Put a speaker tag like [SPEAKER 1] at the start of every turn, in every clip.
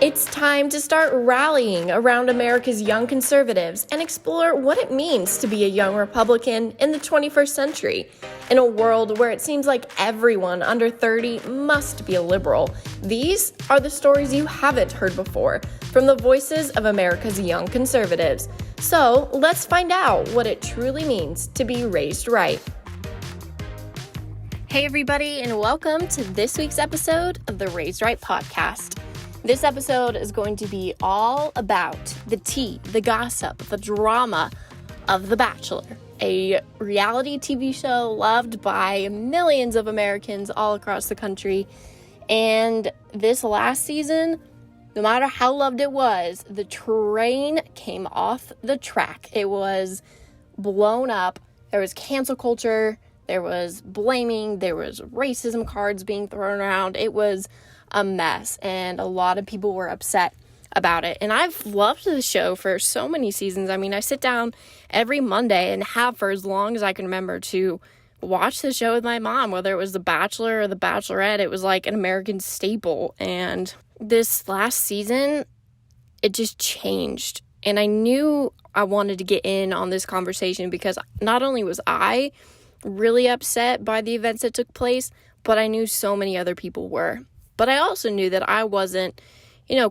[SPEAKER 1] It's time to start rallying around America's young conservatives and explore what it means to be a young Republican in the 21st century. In a world where it seems like everyone under 30 must be a liberal, these are the stories you haven't heard before from the voices of America's young conservatives. So let's find out what it truly means to be raised right. Hey everybody, and welcome to this week's episode of the Raised Right podcast. This episode is going to be all about the tea, the gossip, the drama of The Bachelor, a reality TV show loved by millions of Americans all across the country. And this last season, no matter how loved it was, the train came off the track. It was blown up. There was cancel culture. There was blaming. There was racism cards being thrown around. It was a mess, and a lot of people were upset about it. And I've loved the show for so many seasons. I mean, I sit down every Monday and have for as long as I can remember to watch the show with my mom, whether it was The Bachelor or The Bachelorette. It was like an American staple. And this last season, it just changed. And I knew I wanted to get in on this conversation because not only was I really upset by the events that took place, but I knew so many other people were. But I also knew that I wasn't,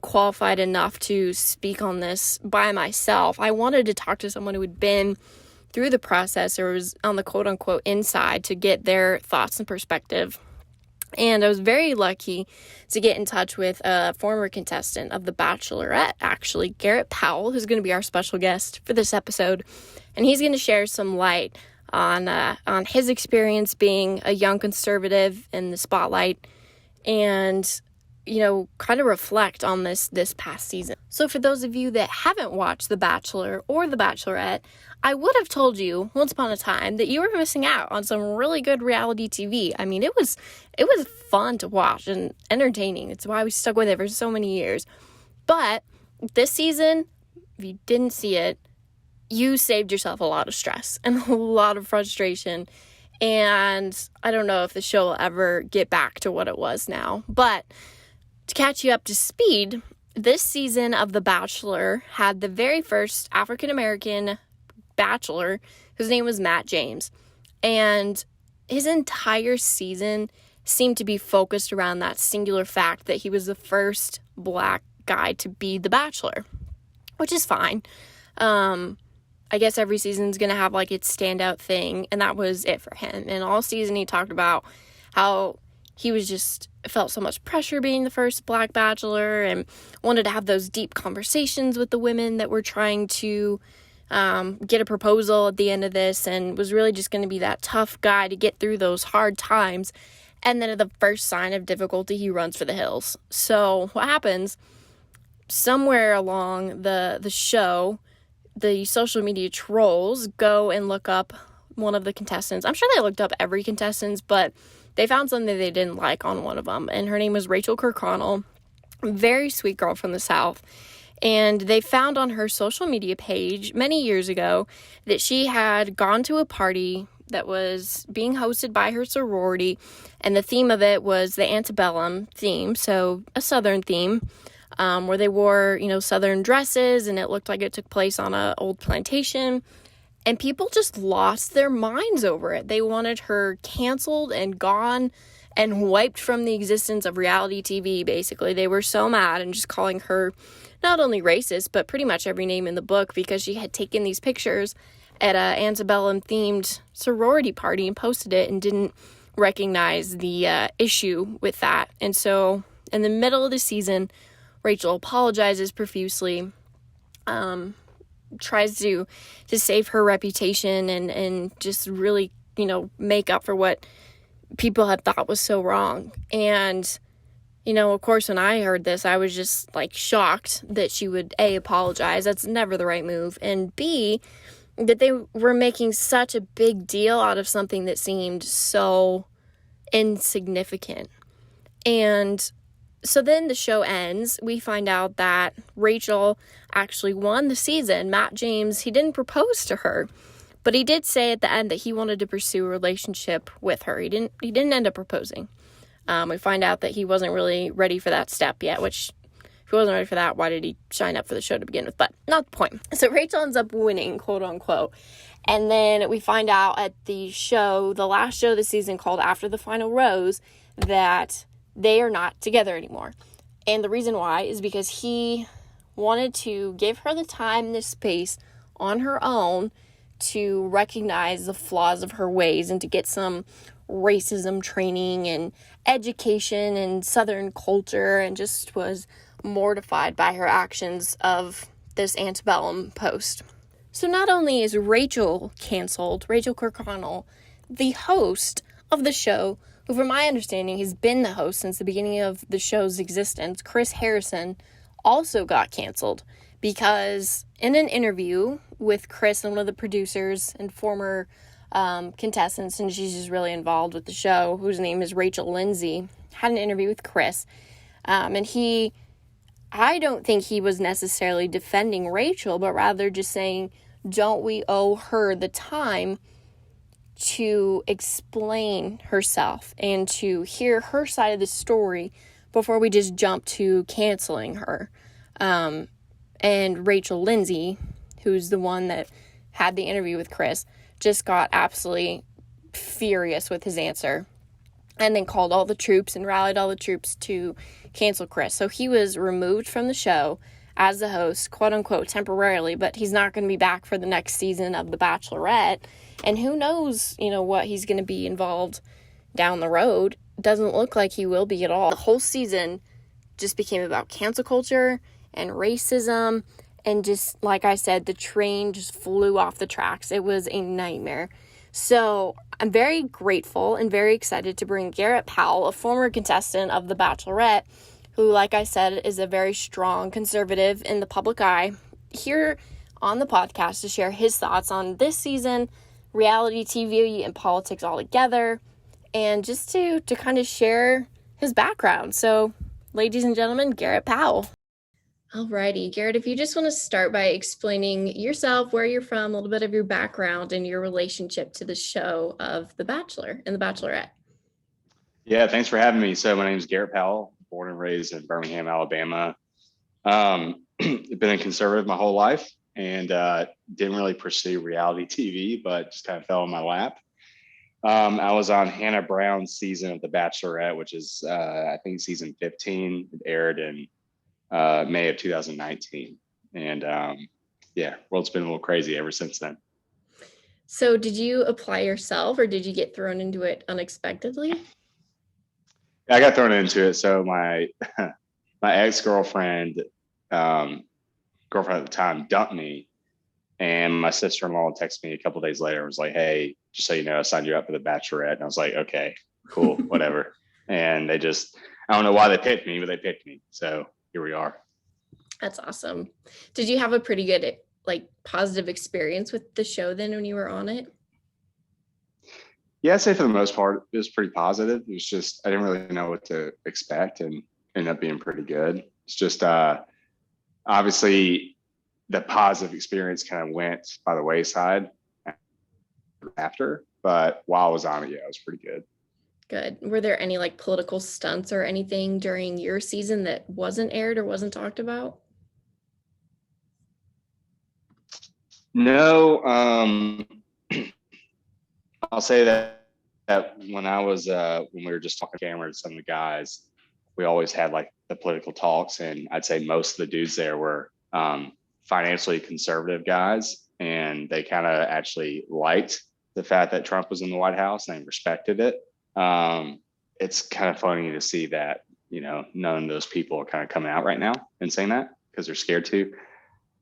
[SPEAKER 1] qualified enough to speak on this by myself. I wanted to talk to someone who had been through the process or was on the quote-unquote inside to get their thoughts and perspective. And I was very lucky to get in touch with a former contestant of The Bachelorette, actually, Garrett Powell, who's going to be our special guest for this episode. And he's going to share some light on his experience being a young conservative in the spotlight and, kind of reflect on this past season. So for those of you that haven't watched The Bachelor or The Bachelorette, I would have told you once upon a time that you were missing out on some really good reality TV. I mean, it was fun to watch and entertaining. It's why we stuck with it for so many years. But this season, if you didn't see it, you saved yourself a lot of stress and a lot of frustration. And I don't know if the show will ever get back to what it was now. But to catch you up to speed, this season of The Bachelor had the very first African-American bachelor, whose name was Matt James. And his entire season seemed to be focused around that singular fact that he was the first black guy to be the bachelor, which is fine. I guess every season's going to have, its standout thing, and that was it for him. And all season he talked about how he was just felt so much pressure being the first black bachelor and wanted to have those deep conversations with the women that were trying to get a proposal at the end of this, and was really just going to be that tough guy to get through those hard times. And then at the first sign of difficulty, he runs for the hills. So what happens, somewhere along the show, the social media trolls go and look up one of the contestants. I'm sure they looked up every contestant, but they found something they didn't like on one of them. And her name was Rachel Kirkconnell, very sweet girl from the South. And they found on her social media page many years ago that she had gone to a party that was being hosted by her sorority. And the theme of it was the antebellum theme, so a Southern theme. Where they wore, Southern dresses, and it looked like it took place on an old plantation. And people just lost their minds over it. They wanted her canceled and gone and wiped from the existence of reality TV, basically. They were so mad and just calling her not only racist, but pretty much every name in the book because she had taken these pictures at an antebellum-themed sorority party and posted it and didn't recognize the issue with that. And so in the middle of the season, Rachel apologizes profusely, tries to save her reputation and just really, make up for what people had thought was so wrong. And, of course, when I heard this, I was just, shocked that she would, A, apologize. That's never the right move. And B, that they were making such a big deal out of something that seemed so insignificant. And so then the show ends. We find out that Rachel actually won the season. Matt James, he didn't propose to her, but he did say at the end that he wanted to pursue a relationship with her. He didn't end up proposing. We find out that he wasn't really ready for that step yet, which If he wasn't ready for that, why did he sign up for the show to begin with? But not the point. So Rachel ends up winning, quote unquote. And then we find out at the show, the last show of the season called After the Final Rose, that they are not together anymore. And the reason why is because he wanted to give her the time and the space on her own to recognize the flaws of her ways and to get some racism training and education and Southern culture, and just was mortified by her actions of this antebellum post. So not only is Rachel canceled, Rachel Kirkconnell, the host of the show, who from my understanding has been the host since the beginning of the show's existence, Chris Harrison, also got canceled because in an interview with Chris and one of the producers and former contestants, and she's just really involved with the show, whose name is Rachel Lindsay, had an interview with Chris, and I don't think he was necessarily defending Rachel, but rather just saying, don't we owe her the time to explain herself and to hear her side of the story before we just jump to canceling her? And Rachel Lindsay, who's the one that had the interview with Chris, just got absolutely furious with his answer and then called all the troops and rallied all the troops to cancel Chris. So he was removed from the show as the host, quote unquote, temporarily, but he's not going to be back for the next season of The Bachelorette. And who knows, what he's going to be involved down the road. Doesn't look like he will be at all. The whole season just became about cancel culture and racism. And just like I said, the train just flew off the tracks. It was a nightmare. So I'm very grateful and very excited to bring Garrett Powell, a former contestant of The Bachelorette, who, like I said, is a very strong conservative in the public eye, here on the podcast to share his thoughts on this season, reality TV, and politics all together, and just to kind of share his background. So, ladies and gentlemen, Garrett Powell. Alrighty, Garrett, if you just want to start by explaining yourself, where you're from, a little bit of your background and your relationship to the show of The Bachelor and The Bachelorette.
[SPEAKER 2] Yeah, thanks for having me. So my name is Garrett Powell, born and raised in Birmingham, Alabama. Been a conservative my whole life and didn't really pursue reality TV, but just kind of fell in my lap. I was on Hannah Brown's season of The Bachelorette, which is, I think, season 15. It aired in May of 2019. And world's been a little crazy ever since then.
[SPEAKER 1] So did you apply yourself or did you get thrown into it unexpectedly?
[SPEAKER 2] I got thrown into it. So my ex-girlfriend, girlfriend at the time, dumped me, and my sister-in-law texted me a couple of days later and was like, "Hey, just so you know, I signed you up for The Bachelorette." And I was like, "Okay, cool, whatever." And I don't know why they picked me, but they picked me. So here we are.
[SPEAKER 1] That's awesome. Did you have a pretty good, positive experience with the show then when you were on it?
[SPEAKER 2] Yeah, I'd say for the most part, it was pretty positive. It was just, I didn't really know what to expect and ended up being pretty good. It's just, obviously the positive experience kind of went by the wayside after, but while I was on it, yeah, it was pretty good.
[SPEAKER 1] Good. Were there any political stunts or anything during your season that wasn't aired or wasn't talked about?
[SPEAKER 2] No, I'll say that when I was when we were just talking camera to some of the guys, we always had the political talks, and I'd say most of the dudes there were financially conservative guys, and they kind of actually liked the fact that Trump was in the White House and they respected it. It's kind of funny to see that, none of those people are kind of coming out right now and saying that because they're scared to.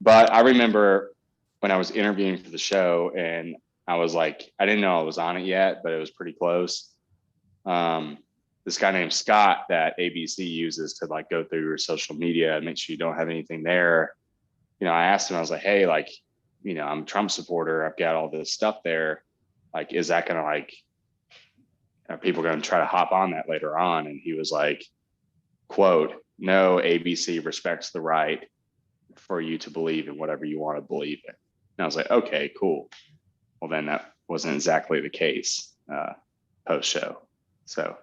[SPEAKER 2] But I remember when I was interviewing for the show and I was like, I didn't know I was on it yet, but it was pretty close. This guy named Scott that ABC uses to go through your social media and make sure you don't have anything there. I asked him, I was like, hey, I'm a Trump supporter. I've got all this stuff there. Is that going to are people going to try to hop on that later on? And he was like, quote, "No, ABC respects the right for you to believe in whatever you want to believe in." And I was like, okay, cool. Well, then that wasn't exactly the case post show. So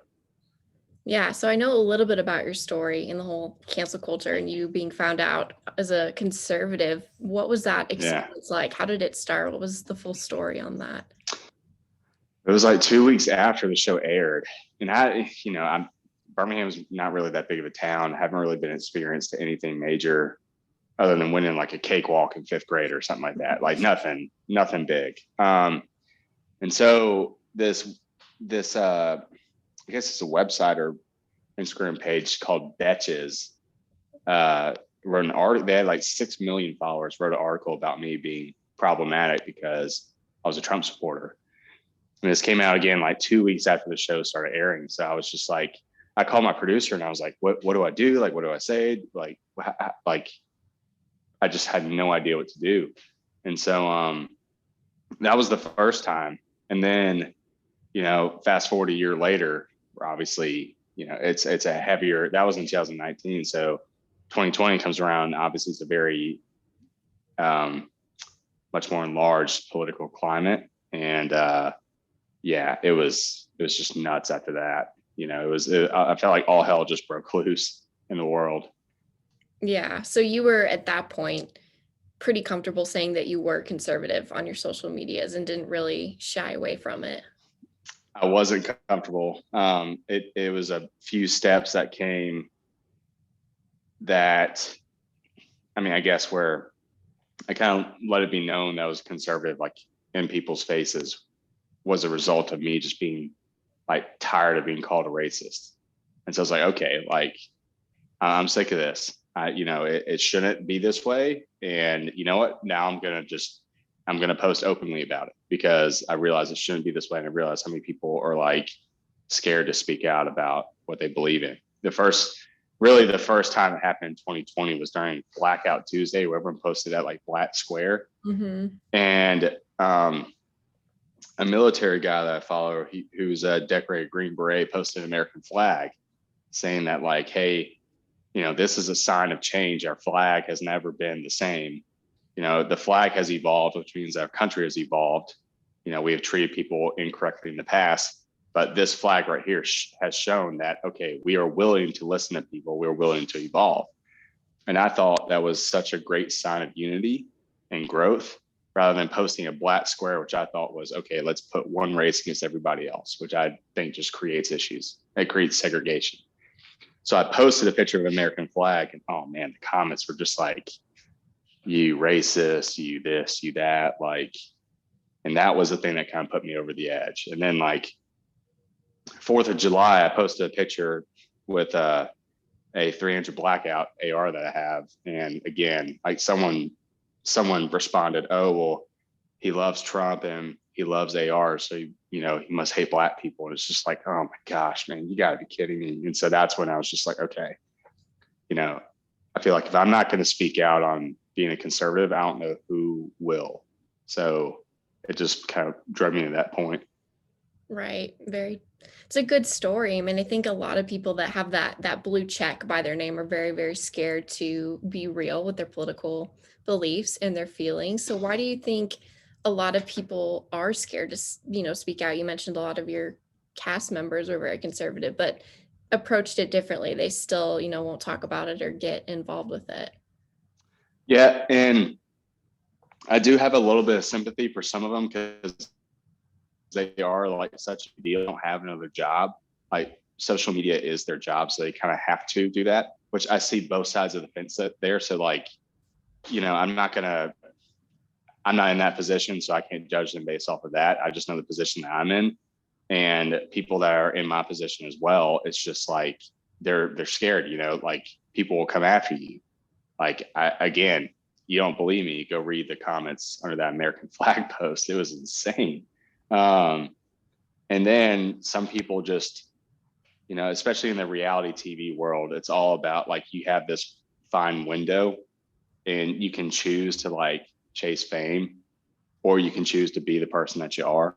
[SPEAKER 1] Yeah, so I know a little bit about your story and the whole cancel culture and you being found out as a conservative. What was that
[SPEAKER 2] Yeah.
[SPEAKER 1] experience like? How did it start? What was the full story on that?
[SPEAKER 2] It was like 2 weeks after the show aired. And I'm Birmingham's not really that big of a town. I haven't really been experienced to anything major other than winning like a cakewalk in fifth grade or something like that. Like nothing big. And so this I guess it's a website or Instagram page called Betches, wrote an article. They had like 6 million followers, wrote an article about me being problematic because I was a Trump supporter. And this came out again like 2 weeks after the show started airing. So I was just like, I called my producer and I was like, what do I do? Like, what do I say? Like I just had no idea what to do. And so that was the first time. And then, fast forward a year later, obviously, it's a heavier, that was in 2019. So 2020 comes around, obviously it's a very much more enlarged political climate. And it was just nuts after that. I felt like all hell just broke loose in the world.
[SPEAKER 1] Yeah, so you were at that point pretty comfortable saying that you were conservative on your social medias and didn't really shy away from it.
[SPEAKER 2] I wasn't comfortable. It was a few steps that came that, I guess where I kind of let it be known that I was conservative, like in people's faces, was a result of me just being like tired of being called a racist. And so I was like, okay, like I'm sick of this. It shouldn't be this way. And you know what? Now I'm going to post openly about it because I realize it shouldn't be this way. And I realize how many people are like scared to speak out about what they believe in. The first time it happened in 2020 was during Blackout Tuesday, where everyone posted at like Black Square.
[SPEAKER 1] Mm-hmm.
[SPEAKER 2] And a military guy that I follow, who's a decorated Green Beret, posted an American flag saying that like, hey, this is a sign of change. Our flag has never been the same. The flag has evolved, which means our country has evolved. We have treated people incorrectly in the past, but this flag right here has shown that, okay, we are willing to listen to people. We're willing to evolve. And I thought that was such a great sign of unity and growth rather than posting a black square, which I thought was, okay, let's put one race against everybody else, which I think just creates issues. It creates segregation. So I posted a picture of an American flag and oh man, the comments were just like, you racist, you this, you that, like, and that was the thing that kind of put me over the edge. And then like 4th of July, I posted a picture with a 300 blackout AR that I have. And again, like someone responded, oh, well, he loves Trump and he loves AR. So, he must hate black people. And it's just like, oh my gosh, man, you gotta be kidding me. And so that's when I was just like, okay, I feel like if I'm not going to speak out on being a conservative, I don't know who will. So it just kind of drove me to that point.
[SPEAKER 1] Right. It's a good story. I mean, I think a lot of people that have that blue check by their name are very, very scared to be real with their political beliefs and their feelings. So why do you think a lot of people are scared to, speak out? You mentioned a lot of your cast members were very conservative, but approached it differently. They still, won't talk about it or get involved with it.
[SPEAKER 2] Yeah. And I do have a little bit of sympathy for some of them because they are like such a deal, don't have another job. Like social media is their job. So they kind of have to do that, which I see both sides of the fence there. So like, I'm not in that position, so I can't judge them based off of that. I just know the position that I'm in. And people that are in my position as well, it's just like they're scared, like people will come after you. Like again, you don't believe me, go read the comments under that American flag post. It was insane. And then some people just, especially in the reality TV world, it's all about like you have this fine window and you can choose to like chase fame or you can choose to be the person that you are.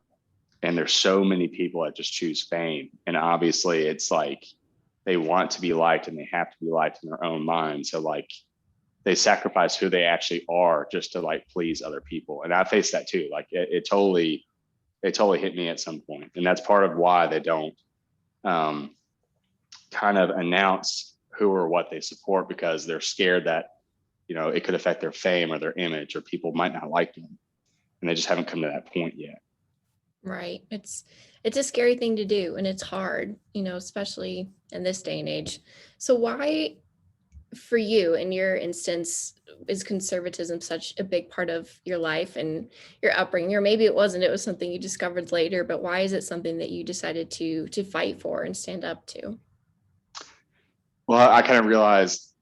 [SPEAKER 2] And there's so many people that just choose fame. And obviously it's like they want to be liked and they have to be liked in their own mind. So like they sacrifice who they actually are just to like please other people. And I faced that too. Like it totally hit me at some point. And that's part of why they don't kind of announce who or what they support because they're scared that, it could affect their fame or their image, or people might not like them. And they just haven't come to that point yet.
[SPEAKER 1] Right. It's a scary thing to do, and it's hard, especially in this day and age. So why, for you, in your instance, is conservatism such a big part of your life and your upbringing? Or maybe it wasn't, it was something you discovered later, but why is it something that you decided to fight for and stand up to?
[SPEAKER 2] Well, I kind of realized,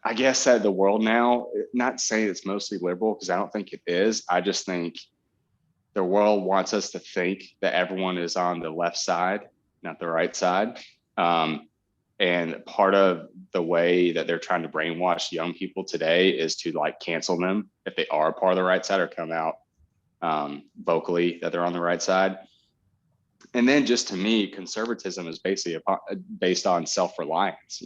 [SPEAKER 2] I guess that the world now, not saying it's mostly liberal, because I don't think it is. I just think the world wants us to think that everyone is on the left side, not the right side. And part of the way that they're trying to brainwash young people today is to like cancel them if they are a part of the right side or come out vocally that they're on the right side. And then just to me, conservatism is basically based on self-reliance.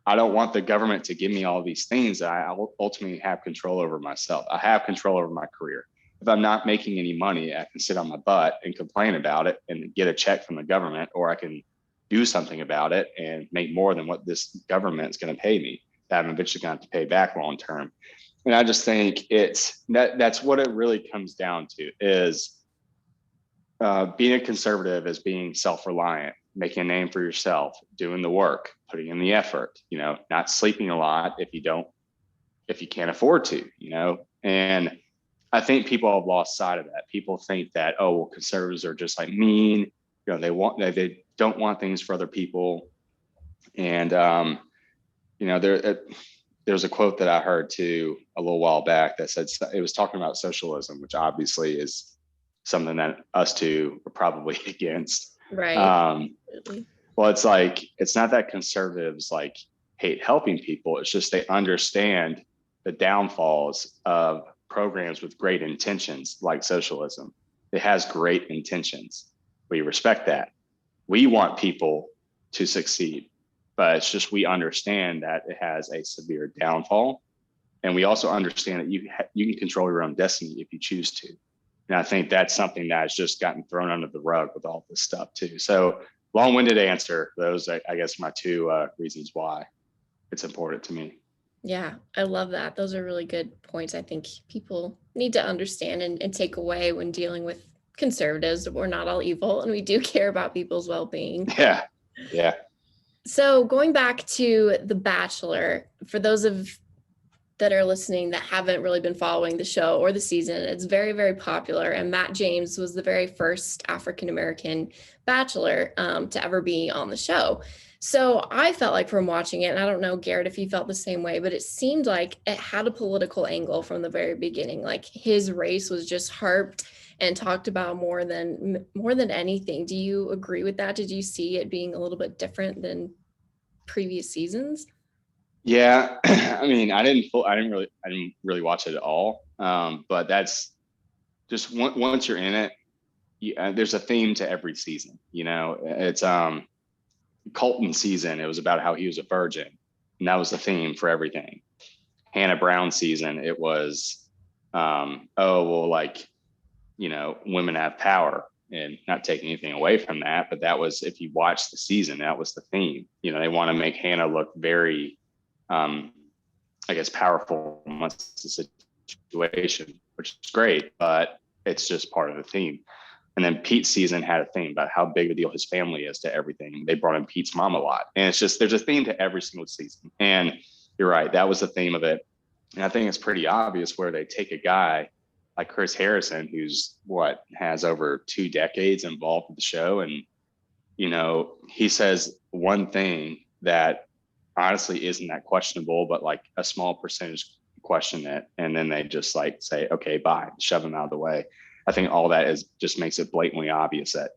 [SPEAKER 2] I don't want the government to give me all these things that I ultimately have control over myself. I have control over my career. If I'm not making any money, I can sit on my butt and complain about it and get a check from the government, or I can do something about it and make more than what this government's going to pay me that I'm eventually going to have to pay back long term. And I just think that's what it really comes down to is being a conservative is being self-reliant, making a name for yourself, doing the work, putting in the effort, not sleeping a lot if you can't afford to, and I think people have lost sight of that. People think that, oh, well, conservatives are just like mean, they don't want things for other people. And, there's a quote that I heard too a little while back that said, it was talking about socialism, which obviously is something that us two are probably against.
[SPEAKER 1] Right.
[SPEAKER 2] Well, it's not that conservatives like hate helping people. It's just they understand the downfalls of programs with great intentions like socialism. It has great intentions. We respect that. We want people to succeed, but it's just we understand that it has a severe downfall. And we also understand that you can control your own destiny if you choose to. And I think that's something that has just gotten thrown under the rug with all this stuff too. So long-winded answer. Those, I guess, my two reasons why it's important to me.
[SPEAKER 1] Yeah, I love that. Those are really good points. I think people need to understand and take away when dealing with conservatives. We're not all evil, and we do care about people's well-being.
[SPEAKER 2] Yeah.
[SPEAKER 1] So going back to The Bachelor, for those that are listening that haven't really been following the show or the season, it's very, very popular. And Matt James was the very first African-American bachelor to ever be on the show. So I felt like from watching it, and I don't know, Garrett, if you felt the same way, but it seemed like it had a political angle from the very beginning. Like his race was just harped and talked about more than anything. Do you agree with that? Did you see it being a little bit different than previous seasons?
[SPEAKER 2] Yeah, I mean, I didn't really watch it at all. But that's just once you're in it, there's a theme to every season. It's Colton season. It was about how he was a virgin, and that was the theme for everything. Hannah Brown season, it was, women have power, and not taking anything away from that, but that was, if you watch the season, that was the theme. They want to make Hannah look very powerful amongst the situation, which is great, but it's just part of the theme. And then Pete's season had a theme about how big a deal his family is to everything. They brought in Pete's mom a lot. And it's just, there's a theme to every single season. And you're right, that was the theme of it. And I think it's pretty obvious where they take a guy like Chris Harrison, who's has over 2 decades involved with the show. And, he says one thing that honestly isn't that questionable, but like a small percentage question it, and then they just say, okay, bye, shove him out of the way. I think all that just makes it blatantly obvious that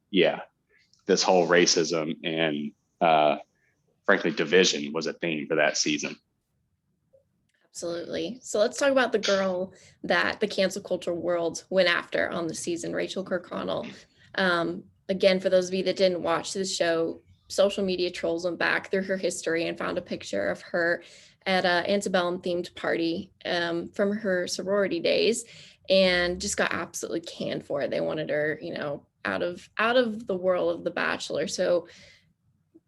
[SPEAKER 2] this whole racism and frankly division was a theme for that season.
[SPEAKER 1] Absolutely. So let's talk about the girl that the cancel culture world went after on the season, Rachel Kirkconnell. Again, for those of you that didn't watch the show, social media trolls went back through her history and found a picture of her at an antebellum themed party from her sorority days, and just got absolutely canned for it. They wanted her, out of the world of The Bachelor. So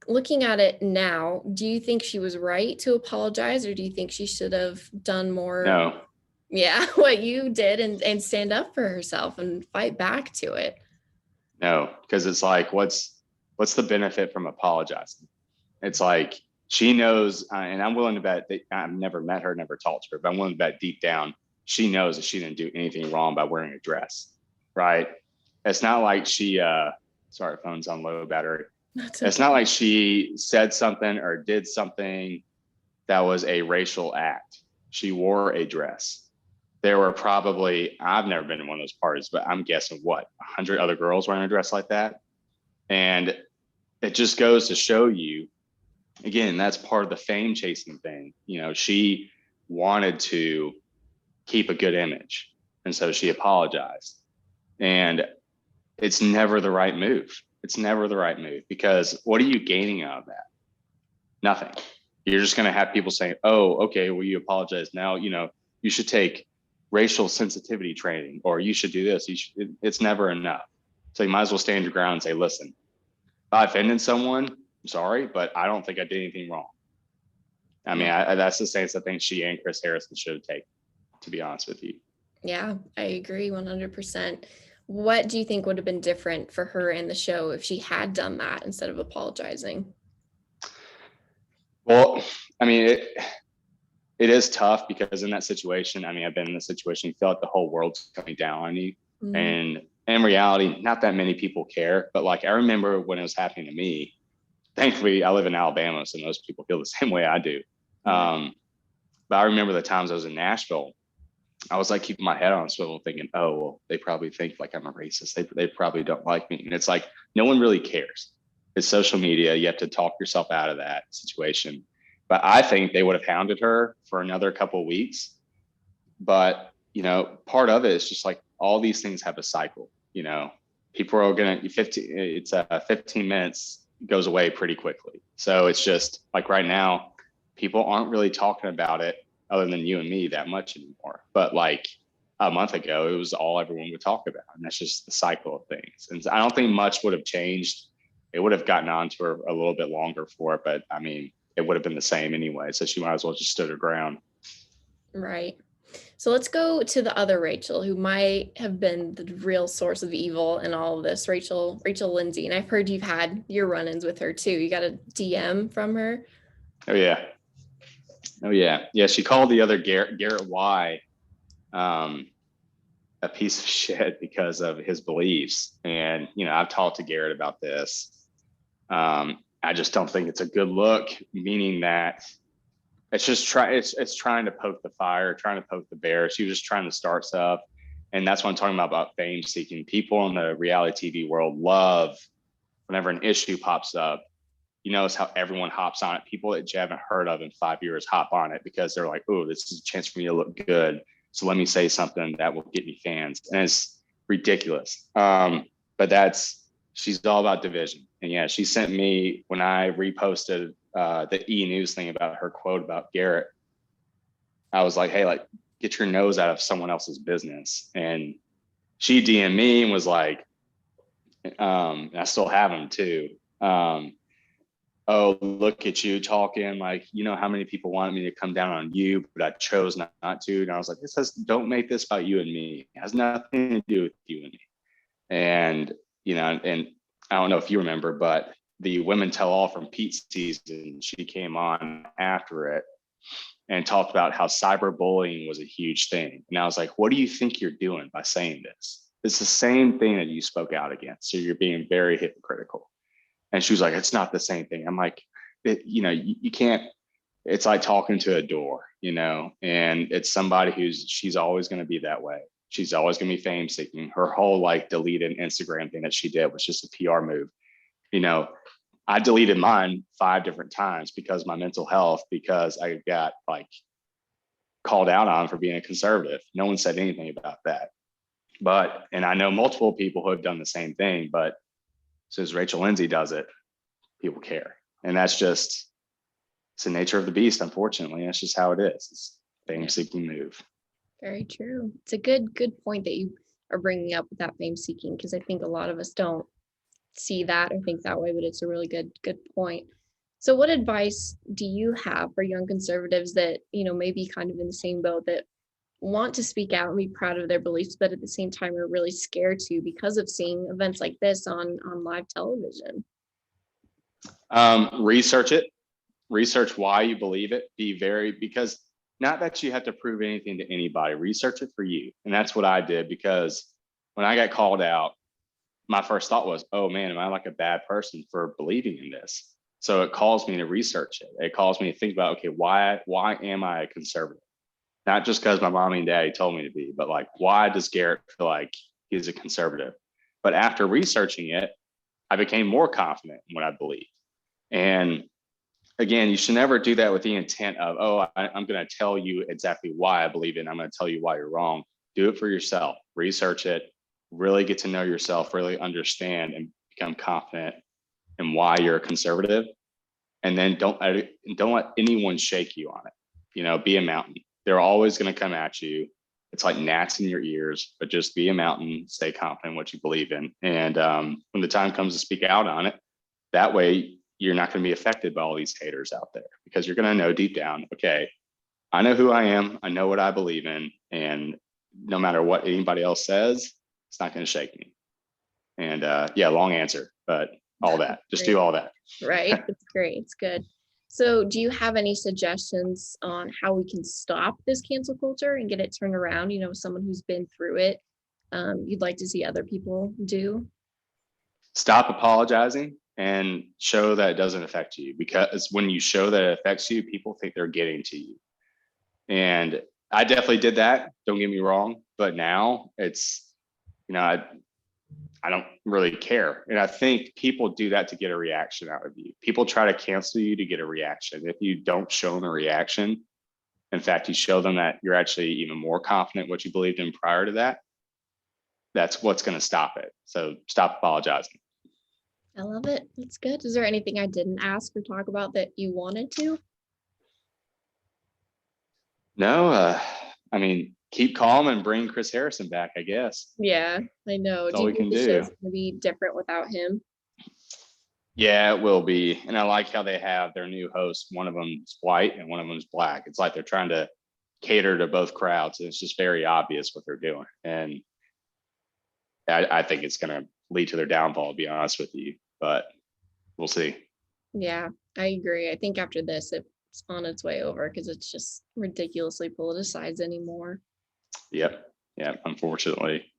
[SPEAKER 1] looking at it now, do you think she was right to apologize, or do you think she should have done more?
[SPEAKER 2] No.
[SPEAKER 1] Yeah, what you did and stand up for herself and fight back to it.
[SPEAKER 2] No, because it's like, what's the benefit from apologizing? It's like she knows, and I'm willing to bet that I've never met her, never talked to her, but I'm willing to bet deep down she knows that she didn't do anything wrong by wearing a dress, right? It's not like she, sorry, phone's on low battery. It's not like she said something or did something that was a racial act. She wore a dress. There were probably, I've never been to one of those parties, but I'm guessing 100 other girls wearing a dress like that. And it just goes to show you, again, that's part of the fame chasing thing. She wanted to keep a good image. And so she apologized. And it's never the right move. It's never the right move, because what are you gaining out of that? Nothing. You're just going to have people saying, oh, okay, well, you apologize now. You should take racial sensitivity training, or you should do this. It's never enough. So you might as well stand your ground and say, listen, if I offended someone, I'm sorry, but I don't think I did anything wrong. I mean, that's the stance I think she and Chris Harrison should have taken, to be honest with you.
[SPEAKER 1] Yeah, I agree 100%. What do you think would have been different for her in the show if she had done that instead of apologizing?
[SPEAKER 2] Well, I mean, it is tough, because in that situation, I mean, I've been in this situation, you feel like the whole world's coming down on you. Mm-hmm. And in reality, not that many people care. But like, I remember when it was happening to me, thankfully, I live in Alabama, so most people feel the same way I do. Mm-hmm. But I remember the times I was in Nashville, I was like keeping my head on a swivel thinking, oh, well, they probably think like I'm a racist. They probably don't like me. And it's like, no one really cares. It's social media. You have to talk yourself out of that situation. But I think they would have hounded her for another couple of weeks. But, part of it is just like all these things have a cycle. People are going to 15 minutes goes away pretty quickly. So it's just like right now, people aren't really talking about it other than you and me that much anymore. But like a month ago, it was all everyone would talk about. And that's just the cycle of things. And I don't think much would have changed. It would have gotten on to her a little bit longer for it. But I mean, it would have been the same anyway. So she might as well just stood her ground.
[SPEAKER 1] Right. So let's go to the other Rachel, who might have been the real source of evil in all of this, Rachel Lindsay. And I've heard you've had your run-ins with her too. You got a DM from her?
[SPEAKER 2] Oh, yeah. Yeah, she called the other Garrett Y a piece of shit because of his beliefs. And, I've talked to Garrett about this. I just don't think it's a good look, meaning that it's just it's trying to poke the fire, trying to poke the bear. She was just trying to start stuff. And that's what I'm talking about fame seeking. People in the reality TV world love whenever an issue pops up. It's how everyone hops on it. People that you haven't heard of in 5 years hop on it because they're like, oh, this is a chance for me to look good. So let me say something that will get me fans. And it's ridiculous. But she's all about division. And yeah, she sent me, when I reposted the E! News thing about her quote about Garrett, I was like, hey, like, get your nose out of someone else's business. And she DM'd me and was like, and I still have them too. Oh, look at you talking like, how many people wanted me to come down on you, but I chose not to. And I was like, don't make this about you and me. It has nothing to do with you and me. And, and I don't know if you remember, but the Women Tell All from Pete's season, she came on after it and talked about how cyberbullying was a huge thing. And I was like, what do you think you're doing by saying this? It's the same thing that you spoke out against. So you're being very hypocritical. And she was like, it's not the same thing. I'm like, you can't, it's like talking to a door, and it's somebody she's always going to be that way. She's always going to be fame seeking. Her whole like deleted Instagram thing that she did was just a PR move. I deleted mine 5 different times because of my mental health, because I got like called out on for being a conservative. No one said anything about that. And I know multiple people who have done the same thing, but since Rachel Lindsay does it, people care. And that's just, it's the nature of the beast, unfortunately. That's just how it is. It's a fame-seeking move.
[SPEAKER 1] Very true. It's a good point that you are bringing up with that fame seeking, because I think a lot of us don't see that or think that way, but it's a really good point. So what advice do you have for young conservatives that, may be kind of in the same boat, that want to speak out and be proud of their beliefs, but at the same time are really scared to because of seeing events like this on live television?
[SPEAKER 2] Research it. Research why you believe it. Because not that you have to prove anything to anybody. Research it for you. And that's what I did, because when I got called out, my first thought was, oh man, am I like a bad person for believing in this? So it calls me to research it. It calls me to think about, okay, why am I a conservative? Not just because my mommy and daddy told me to be, but like, why does Garrett feel like he's a conservative? But after researching it, I became more confident in what I believe. And again, you should never do that with the intent of, oh, I'm going to tell you exactly why I believe it, and I'm going to tell you why you're wrong. Do it for yourself. Research it. Really get to know yourself. Really understand and become confident in why you're a conservative. And then don't let anyone shake you on it. Be a mountain. They're always going to come at you. It's like gnats in your ears, but just be a mountain. Stay confident in what you believe in. And when the time comes to speak out on it, that way you're not going to be affected by all these haters out there, because you're going to know deep down, okay, I know who I am. I know what I believe in. And no matter what anybody else says, it's not going to shake me. And long answer, but all that, just do all that.
[SPEAKER 1] Right. It's great. It's good. So do you have any suggestions on how we can stop this cancel culture and get it turned around? Someone who's been through it, you'd like to see other people do?
[SPEAKER 2] Stop apologizing and show that it doesn't affect you, because when you show that it affects you, people think they're getting to you. And I definitely did that. Don't get me wrong. But now it's, I don't really care. And I think people do that to get a reaction out of you. People try to cancel you to get a reaction. If you don't show them a reaction, in fact, you show them that you're actually even more confident what you believed in prior to that, that's what's going to stop it. So stop apologizing.
[SPEAKER 1] I love it. That's good. Is there anything I didn't ask or talk about that you wanted to?
[SPEAKER 2] No, keep calm and bring Chris Harrison back, I guess.
[SPEAKER 1] Yeah, I know.
[SPEAKER 2] That's all we can do.
[SPEAKER 1] It's going to be different without him?
[SPEAKER 2] Yeah, it will be. And I like how they have their new hosts. One of them's white and one of them's black. It's like they're trying to cater to both crowds. And it's just very obvious what they're doing. And I think it's going to lead to their downfall, to be honest with you. But we'll see. Yeah,
[SPEAKER 1] I agree. I think after this, it's on its way over, because it's just ridiculously politicized anymore.
[SPEAKER 2] Yep, unfortunately.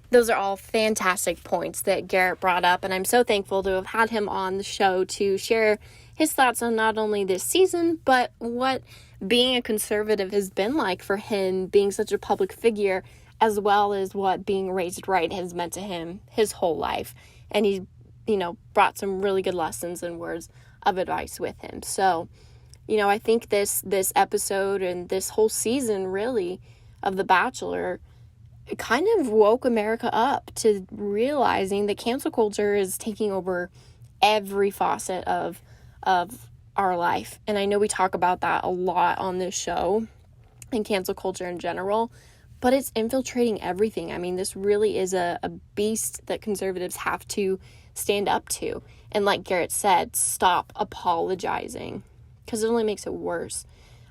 [SPEAKER 1] Those are all fantastic points that Garrett brought up, and I'm so thankful to have had him on the show to share his thoughts on not only this season, but what being a conservative has been like for him, being such a public figure, as well as what being raised right has meant to him his whole life. And he, brought some really good lessons and words of advice with him. So, I think this episode and this whole season, really, of The Bachelor, it kind of woke America up to realizing that cancel culture is taking over every facet of our life. And I know we talk about that a lot on this show and cancel culture in general, but it's infiltrating everything. This really is a beast that conservatives have to stand up to. And like Garrett said, stop apologizing, because it only makes it worse.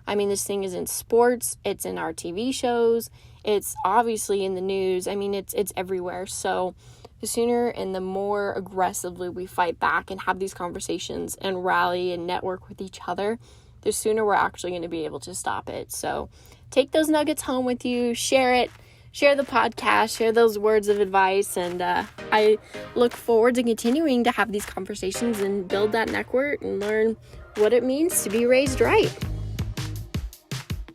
[SPEAKER 1] This thing is in sports, it's in our TV shows, it's obviously in the news. It's everywhere. So the sooner and the more aggressively we fight back and have these conversations and rally and network with each other, the sooner we're actually going to be able to stop it. So take those nuggets home with you, share it, share the podcast, share those words of advice, and I look forward to continuing to have these conversations and build that network and learn what it means to be raised right.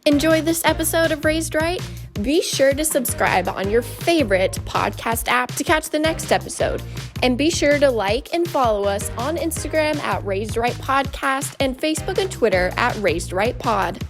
[SPEAKER 1] Enjoy this episode of Raised Right? Be sure to subscribe on your favorite podcast app to catch the next episode. And be sure to like and follow us on Instagram at Raised Right Podcast and Facebook and Twitter at Raised Right Pod.